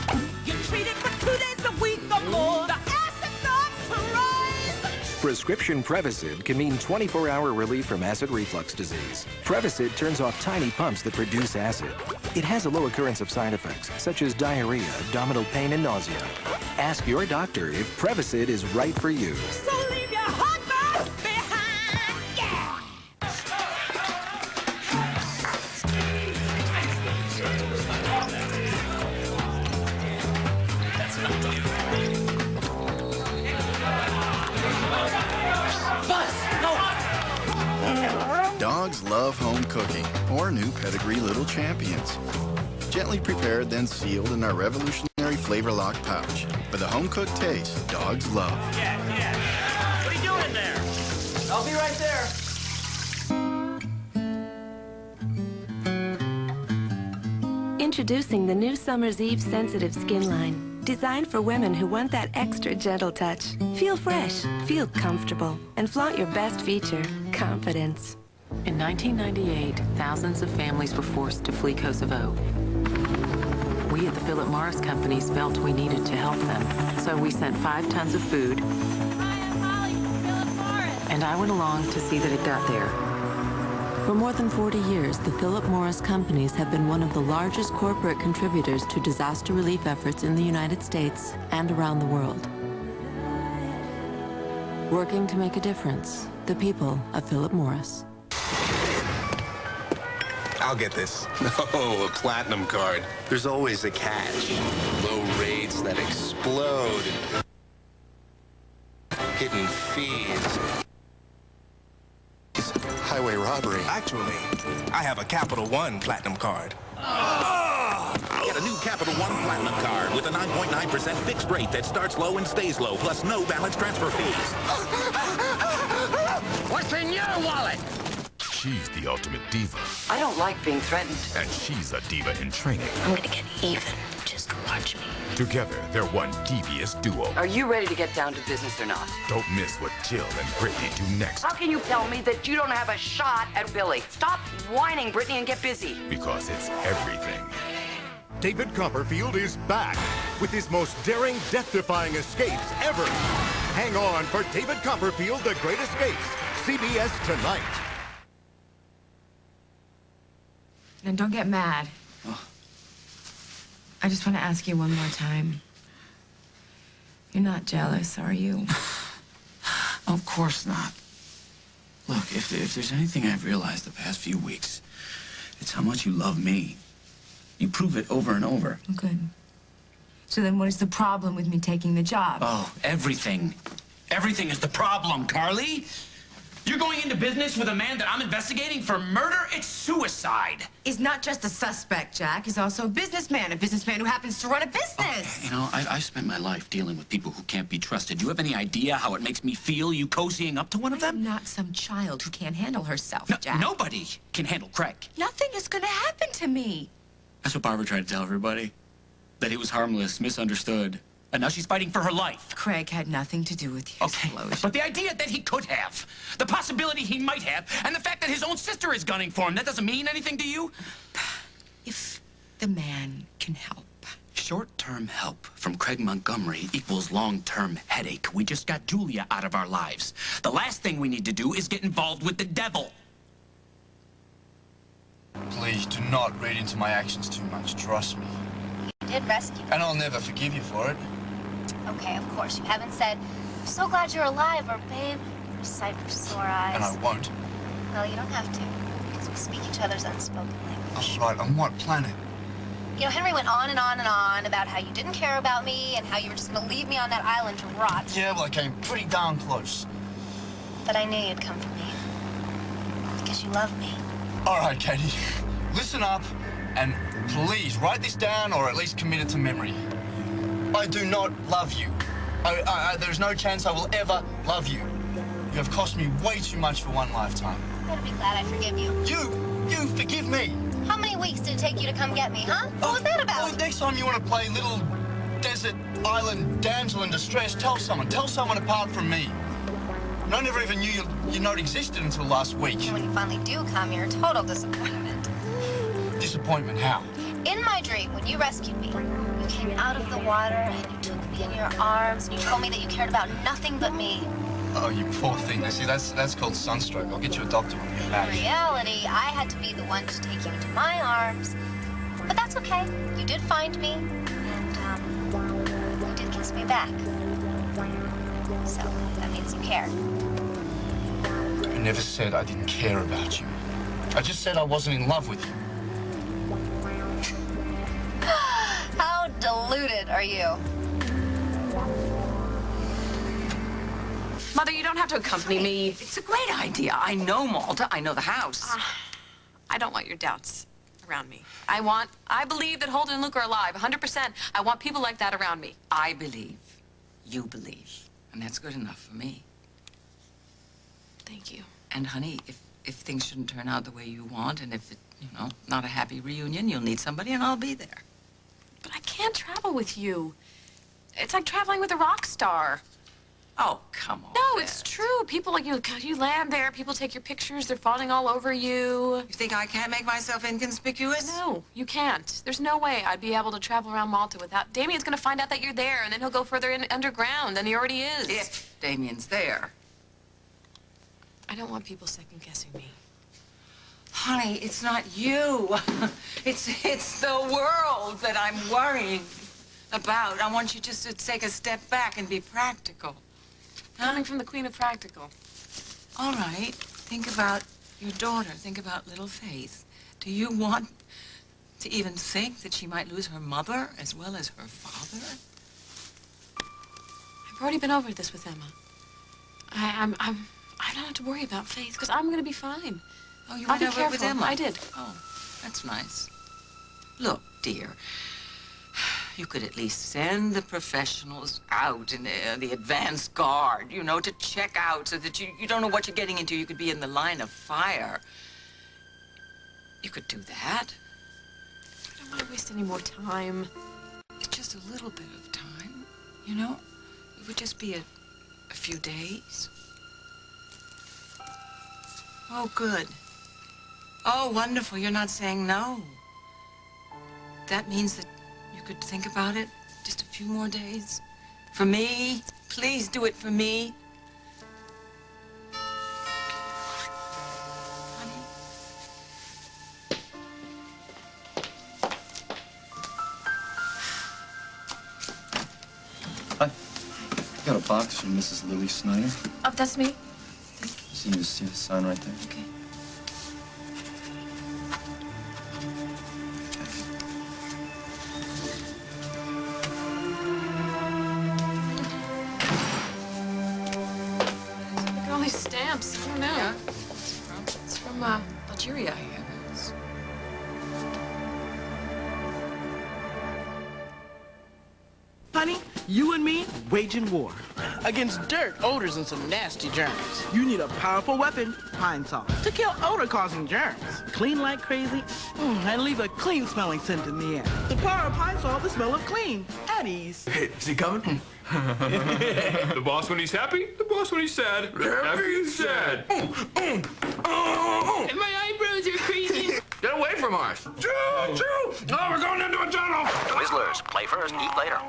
You're treated for 2 days a week or more. The acid starts to rise. Prescription Prevacid can mean 24-hour relief from acid reflux disease. Prevacid turns off tiny pumps that produce acid. It has a low occurrence of side effects, such as diarrhea, abdominal pain, and nausea. Ask your doctor if Prevacid is right for you. So leave your heartburn behind. Yeah. Dogs love home cooking, or new pedigree little champions. Gently prepared, then sealed in our revolutionary flavor lock pouch. For the home-cooked taste dogs love. Yeah. What are you doing there? I'll be right there. Introducing the new Summer's Eve Sensitive Skin line. Designed for women who want that extra gentle touch. Feel fresh, feel comfortable, and flaunt your best feature, confidence. In 1998, thousands of families were forced to flee Kosovo. We at the Philip Morris Companies felt we needed to help them, so we sent 5 tons of food. And I went along to see that it got there. For more than 40 years, the Philip Morris Companies have been one of the largest corporate contributors to disaster relief efforts in the United States and around the world. Working to make a difference, the people of Philip Morris. I'll get this. Oh, a platinum card. There's always a catch. Low rates that explode. Hidden fees. Highway robbery. Actually, I have a Capital One Platinum card. Get a new Capital One Platinum card with a 9.9% fixed rate that starts low and stays low, plus no balance transfer fees. What's in your wallet? She's the ultimate diva. I don't like being threatened. And she's a diva in training. I'm gonna get even. Just watch me. Together, they're one devious duo. Are you ready to get down to business or not? Don't miss what Jill and Brittany do next. How can you tell me that you don't have a shot at Billy? Stop whining, Brittany, and get busy. Because it's everything. David Copperfield is back with his most daring, death-defying escapes ever. Hang on for David Copperfield, The Great Escapes. CBS tonight. And don't get mad. I just want to ask you one more time. You're not jealous, are you? Of course not. Look, if there's anything I've realized the past few weeks, it's how much you love me. You prove it over and over. Good. So then what is the problem with me taking the job? Oh, everything. Everything is the problem, Carly. You're going into business with a man that I'm investigating for murder? It's suicide. He's not just a suspect, Jack. He's also a businessman who happens to run a business. Okay, you know, I've spent my life dealing with people who can't be trusted. Do you have any idea how it makes me feel, you cozying up to one of them? I'm not some child who can't handle herself, Jack. Nobody can handle Craig. Nothing is going to happen to me. That's what Barbara tried to tell everybody. That he was harmless, misunderstood. And now she's fighting for her life. Craig had nothing to do with the explosion. But the idea that he could have, the possibility he might have, and the fact that his own sister is gunning for him, that doesn't mean anything to you? If the man can help. Short-term help from Craig Montgomery equals long-term headache. We just got Julia out of our lives. The last thing we need to do is get involved with the devil. Please, do not read into my actions too much. Trust me. You did rescue me. And I'll never forgive you for it. Okay, of course. You haven't said, I'm so glad you're alive, or babe, you're a sight for sore eyes. And I won't. Well, you don't have to, because we speak each other's unspoken language. All right, on what planet? You know, Henry went on and on and on about how you didn't care about me and how you were just going to leave me on that island to rot. Yeah, well, I came pretty darn close. But I knew you'd come for me. Because you love me. All right, Katie. Listen up, and please write this down or at least commit it to memory. I do not love you. There's no chance I will ever love you. You have cost me way too much for one lifetime. You better be glad I forgive you. You forgive me. How many weeks did it take you to come get me, huh? What was that about? Well, next time you want to play little desert island damsel in distress, tell someone. Tell someone apart from me. And I never even knew your note existed until last week. And when you finally do come, you're a total disappointment. Disappointment? How? In my dream, when you rescued me, you came out of the water and you took me in your arms and you told me that you cared about nothing but me. Oh, you poor thing. Now, see, that's called sunstroke. I'll get you a doctor when we get back. In reality, I had to be the one to take you into my arms. But that's okay. You did find me, and you did kiss me back. So that means you care. I never said I didn't care about you. I just said I wasn't in love with you. How deluded are you? Mother, you don't have to accompany me. It's a great idea. I know Malta. I know the house. I don't want your doubts around me. I believe that Holden and Luke are alive, 100%. I want people like that around me. I believe. You believe. And that's good enough for me. Thank you. And honey, if things shouldn't turn out the way you want, and if it, not a happy reunion, you'll need somebody, and I'll be there. But I can't travel with you. It's like traveling with a rock star. Oh, come on. No, it's true. People, like, you land there, people take your pictures, they're fawning all over you. You think I can't make myself inconspicuous? No, you can't. There's no way I'd be able to travel around Malta without... Damien's gonna find out that you're there, and then he'll go further in underground, and he already is. If Damien's there. I don't want people second-guessing me. Honey, it's not you. It's the world that I'm worrying about. I want you just to take a step back and be practical. Coming from the Queen of Practical. All right. Think about your daughter. Think about little Faith. Do you want to even think that she might lose her mother as well as her father? I've already been over this with Emma. I don't have to worry about Faith, because I'm gonna be fine. Oh, you I'll went be over it with careful. Emma? I did. Oh, that's nice. Look, dear, you could at least send the professionals out in the advance guard, to check out so that you don't know what you're getting into. You could be in the line of fire. You could do that. I don't want to waste any more time. It's just a little bit of time, It would just be a few days. Oh, good. Oh, wonderful. You're not saying no. That means that you could think about it just a few more days. For me. Please do it for me. Hi. I got a box from Mrs. Lily Snyder. Oh, that's me. So you just see the sign right there. Okay. Look at all these stamps. I don't know. Yeah. It's from Algeria. Honey, you and me waging war. Against dirt, odors, and some nasty germs. You need a powerful weapon, pine salt, to kill odor-causing germs. Clean like crazy, and leave a clean-smelling scent in the air. The power of pine salt, the smell of clean, at ease. Hey, is he coming? The boss when he's happy, the boss when he's sad. Happy and sad. And my eyebrows are crazy. Get away from us. Choo! Oh, we're going into a tunnel. Twizzlers, play first, eat later.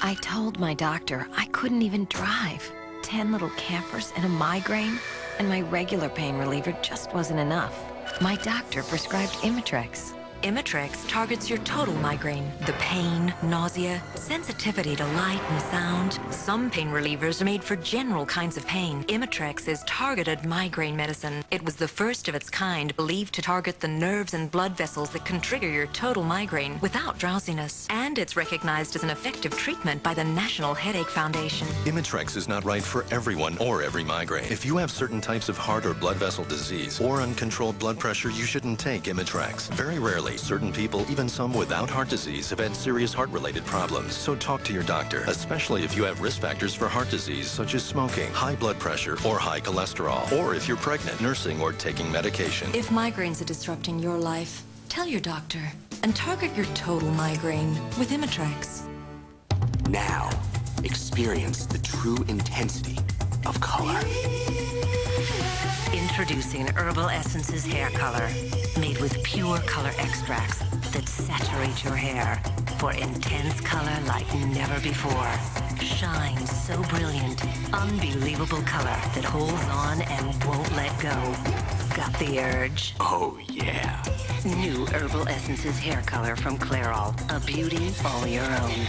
I told my doctor I couldn't even drive. 10 little campers and a migraine, and my regular pain reliever just wasn't enough. My doctor prescribed Imitrex. Imitrex targets your total migraine. The pain, nausea, sensitivity to light and sound. Some pain relievers are made for general kinds of pain. Imitrex is targeted migraine medicine. It was the first of its kind, believed to target the nerves and blood vessels that can trigger your total migraine without drowsiness. And it's recognized as an effective treatment by the National Headache Foundation. Imitrex is not right for everyone or every migraine. If you have certain types of heart or blood vessel disease or uncontrolled blood pressure, you shouldn't take Imitrex. Very rarely, certain people, even some without heart disease, have had serious heart-related problems. So talk to your doctor, especially if you have risk factors for heart disease, such as smoking, high blood pressure, or high cholesterol, or if you're pregnant, nursing, or taking medication. If migraines are disrupting your life, tell your doctor and target your total migraine with Imitrex. Now, experience the true intensity of color. Introducing Herbal Essences Hair Color, made with pure color extracts that saturate your hair for intense color like never before. Shine so brilliant, unbelievable color that holds on and won't let go. Got the urge? Oh, yeah. New Herbal Essences Hair Color from Clairol. A beauty all your own.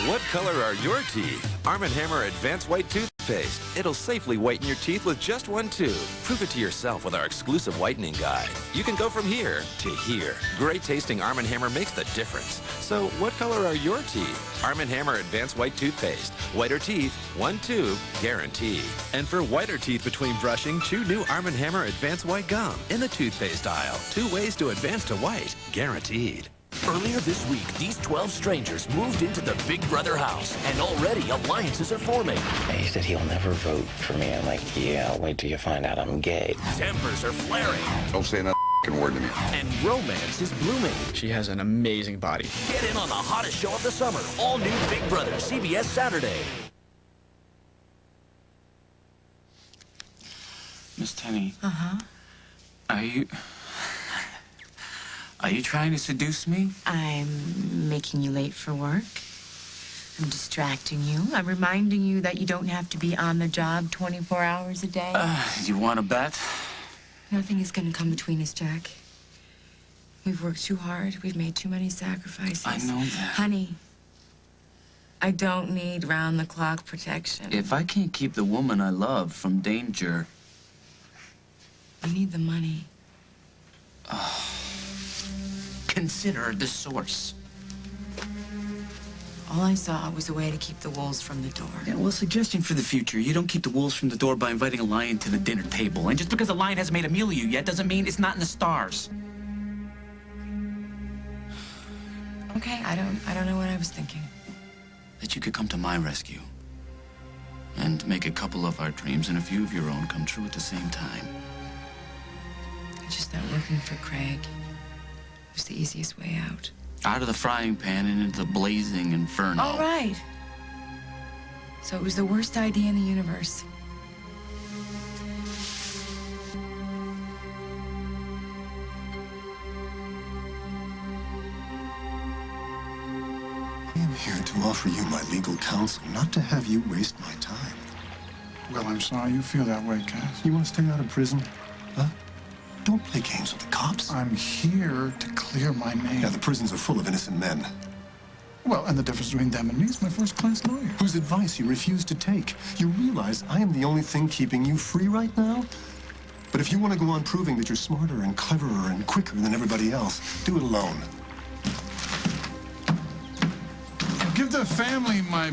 What color are your teeth? Arm & Hammer Advanced White Toothpaste. It'll safely whiten your teeth with just one tube. Prove it to yourself with our exclusive whitening guide. You can go from here to here. Great tasting Arm & Hammer makes the difference. So what color are your teeth? Arm & Hammer Advanced White Toothpaste. Whiter teeth, one tube, guaranteed. And for whiter teeth between brushing, chew new Arm & Hammer Advanced White Gum in the toothpaste aisle. 2 ways to advance to white, guaranteed. Earlier this week, these 12 strangers moved into the Big Brother house, and already alliances are forming. He said he'll never vote for me. I'm like, yeah, wait till you find out I'm gay. Tempers are flaring. Don't say that word to me. And romance is blooming. She has an amazing body. Get in on the hottest show of the summer. All new Big Brother, CBS Saturday. Miss Tenny. Uh-huh. Are you trying to seduce me? I'm making you late for work. I'm distracting you. I'm reminding you that you don't have to be on the job 24 hours a day. You want to bet? Nothing is going to come between us, Jack. We've worked too hard. We've made too many sacrifices. I know that. Honey, I don't need round-the-clock protection. If I can't keep the woman I love from danger... You need the money. Consider the source. All I saw was a way to keep the wolves from the door. Yeah, well, a suggestion for the future. You don't keep the wolves from the door by inviting a lion to the dinner table. And just because a lion hasn't made a meal of you yet doesn't mean it's not in the stars. Okay, I don't know what I was thinking. That you could come to my rescue. And make a couple of our dreams and a few of your own come true at the same time. It's just that working for Craig was the easiest way out. Out of the frying pan and into the blazing inferno. All right. So it was the worst idea in the universe. I am here to offer you my legal counsel, not to have you waste my time. Well, I'm sorry you feel that way, Cass. You want to stay out of prison? Huh? Don't play games with the cops. I'm here to clear my name. Yeah, the prisons are full of innocent men. Well, and the difference between them and me is my first-class lawyer. Whose advice you refuse to take. You realize I am the only thing keeping you free right now? But if you want to go on proving that you're smarter and cleverer and quicker than everybody else, do it alone. Give the family my...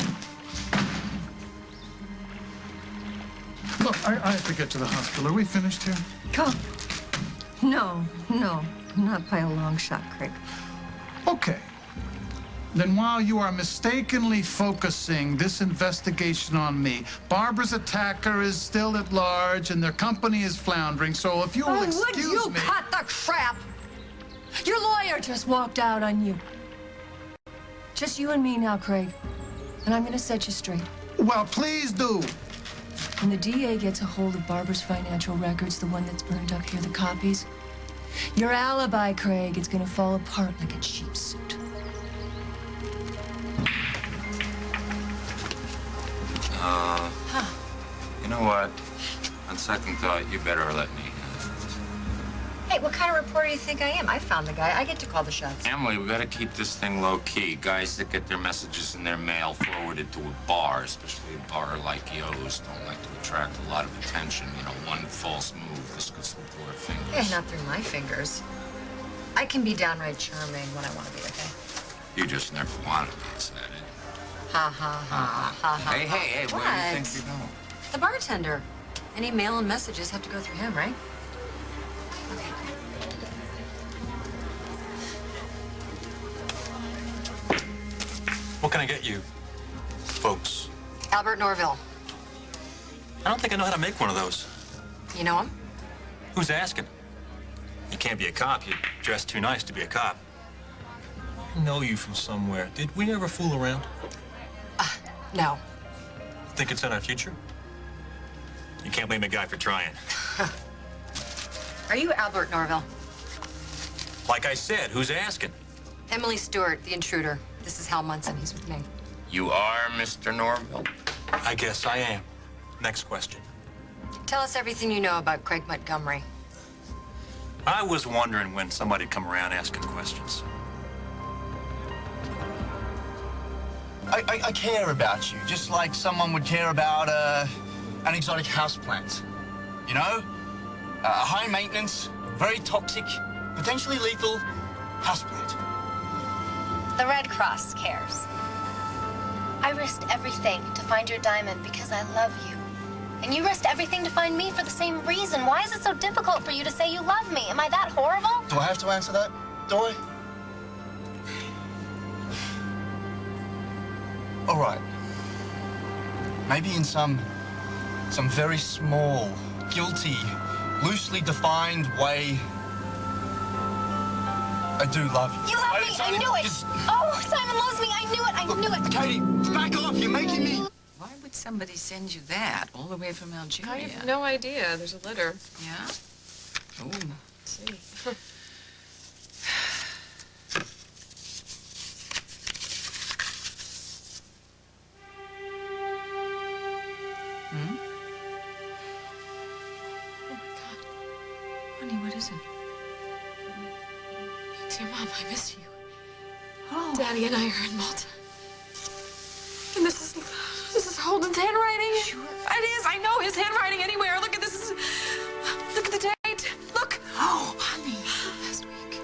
Look, I have to get to the hospital. Are we finished here? Come. No, not by a long shot, Craig. Okay. Then while you are mistakenly focusing this investigation on me, Barbara's attacker is still at large and their company is floundering, so if you will excuse me... Would you cut the crap? Your lawyer just walked out on you. Just you and me now, Craig. And I'm gonna set you straight. Well, please do. When the DA gets a hold of Barbara's financial records, the one that's burned up here, the copies, your alibi, Craig, it's gonna fall apart like a cheap suit. You know what? On second thought, you better let me. Hey, what kind of reporter do you think I am? I found the guy. I get to call the shots. Emily, we gotta keep this thing low-key. Guys that get their messages in their mail forwarded to a bar, especially a bar like yours, don't like to attract a lot of attention. You know, one false move, this could slip through our fingers. Yeah, not through my fingers. I can be downright charming when I want to be, okay? You just never wanted me, is that it? Ha, ha, ha, ha, ha. Hey, What? where do you think you're going? The bartender. Any mail and messages have to go through him, right? What can I get you, folks? Albert Norville. I don't think I know how to make one of those. You know him? Who's asking? You can't be a cop. You dress too nice to be a cop. I know you from somewhere. Did we ever fool around? No. Think it's in our future? You can't blame a guy for trying. Are you Albert Norville? Like I said, who's asking? Emily Stewart, the intruder. This is Hal Munson. He's with me. You are Mr. Norville? I guess I am. Next question. Tell us everything you know about Craig Montgomery. I was wondering when somebody'd come around asking questions. I care about you, just like someone would care about an exotic houseplant. You know? High maintenance, very toxic, potentially lethal houseplant. The Red Cross cares. I risked everything to find your diamond because I love you. And you risked everything to find me for the same reason. Why is it so difficult for you to say you love me? Am I that horrible? Do I have to answer that, Dory? All right. Maybe in some very small, guilty, loosely defined way, I do love you. You love me! I knew it! Oh, Simon loves me! I knew it! I knew it! Katie, back off! You're making me... Why would somebody send you that all the way from Algeria? I have no idea. There's a letter. Yeah? Oh. Let's see. Hmm? Oh, my God. Honey, what is it? Dear Mom, I miss you. Oh. Daddy and I are in Malta. And this is Holden's handwriting. Sure. It is. I know his handwriting anywhere. Look at this. Look at the date. Look. Oh, honey.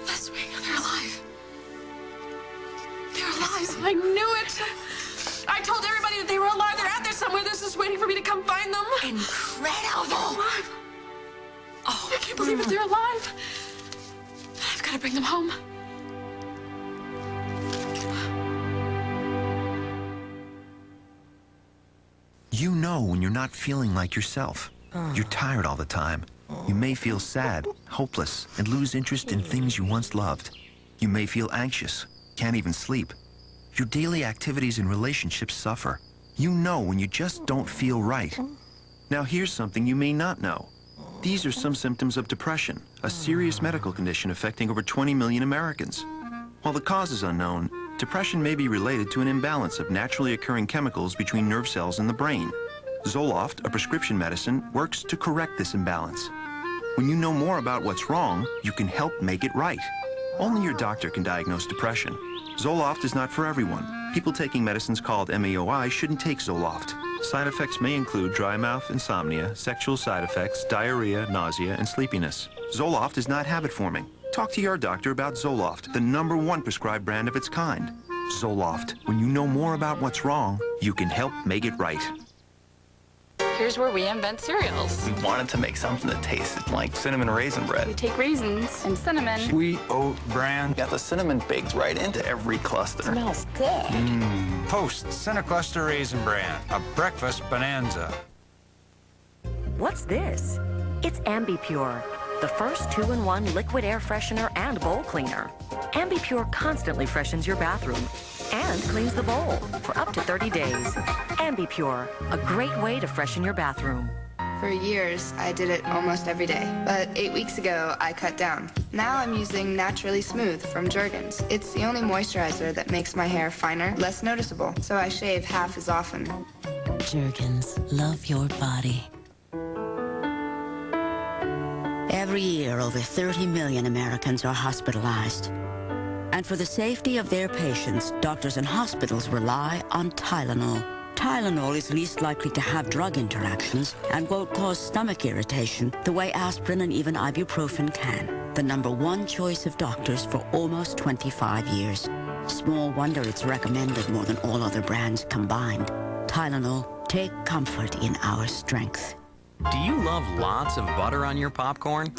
Last week. They're alive. They're alive. I knew it. I told everybody that they were alive. They're out there somewhere. They're just waiting for me to come find them. Incredible. Oh, they're alive. Oh, I can't believe it. They're alive. I've got to bring them home. You know when you're not feeling like yourself. You're tired all the time. You may feel sad, hopeless, and lose interest in things you once loved. You may feel anxious, can't even sleep. Your daily activities and relationships suffer. You know when you just don't feel right. Now here's something you may not know. These are some symptoms of depression, a serious medical condition affecting over 20 million Americans. While the cause is unknown, depression may be related to an imbalance of naturally occurring chemicals between nerve cells in the brain. Zoloft, a prescription medicine, works to correct this imbalance. When you know more about what's wrong, you can help make it right. Only your doctor can diagnose depression. Zoloft is not for everyone. People taking medicines called MAOI shouldn't take Zoloft. Side effects may include dry mouth, insomnia, sexual side effects, diarrhea, nausea, and sleepiness. Zoloft is not habit-forming. Talk to your doctor about Zoloft, the #1 prescribed brand of its kind. Zoloft. When you know more about what's wrong, you can help make it right. Here's where we invent cereals. We wanted to make something that tasted like cinnamon raisin bread. We take raisins and cinnamon. Sweet oat bran. Got the cinnamon baked right into every cluster. Smells good. Post Cinecluster Raisin Bran, a breakfast bonanza. What's this? It's AmbiPure, the first 2-in-1 liquid air freshener and bowl cleaner. AmbiPure constantly freshens your bathroom and cleans the bowl for up to 30 days. AmbiPure, a great way to freshen your bathroom. For years, I did it almost every day. But 8 weeks ago, I cut down. Now I'm using Naturally Smooth from Jergens. It's the only moisturizer that makes my hair finer, less noticeable, so I shave half as often. Jergens, love your body. Every year, over 30 million Americans are hospitalized. And for the safety of their patients, doctors and hospitals rely on Tylenol. Tylenol is least likely to have drug interactions and won't cause stomach irritation the way aspirin and even ibuprofen can. The #1 choice of doctors for almost 25 years. Small wonder it's recommended more than all other brands combined. Tylenol, take comfort in our strength. Do you love lots of butter on your popcorn?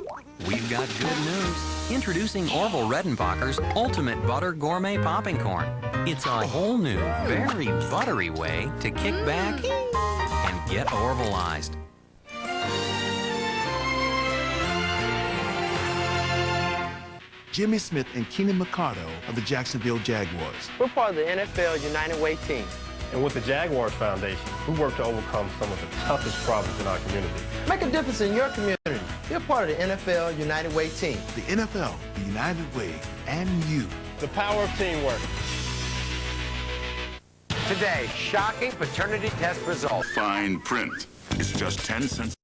We've got good news. Introducing Orville Redenbacher's Ultimate Butter Gourmet Popping Corn. It's a whole new, very buttery way to kick back and get Orvilleized. Jimmy Smith and Keenan McCardo of the Jacksonville Jaguars. We're part of the NFL United Way team. And with the Jaguars Foundation, we work to overcome some of the toughest problems in our community. Make a difference in your community. You're part of the NFL United Way team. The NFL, the United Way, and you. The power of teamwork. Today, shocking paternity test results. Fine print. It's just 10 cents.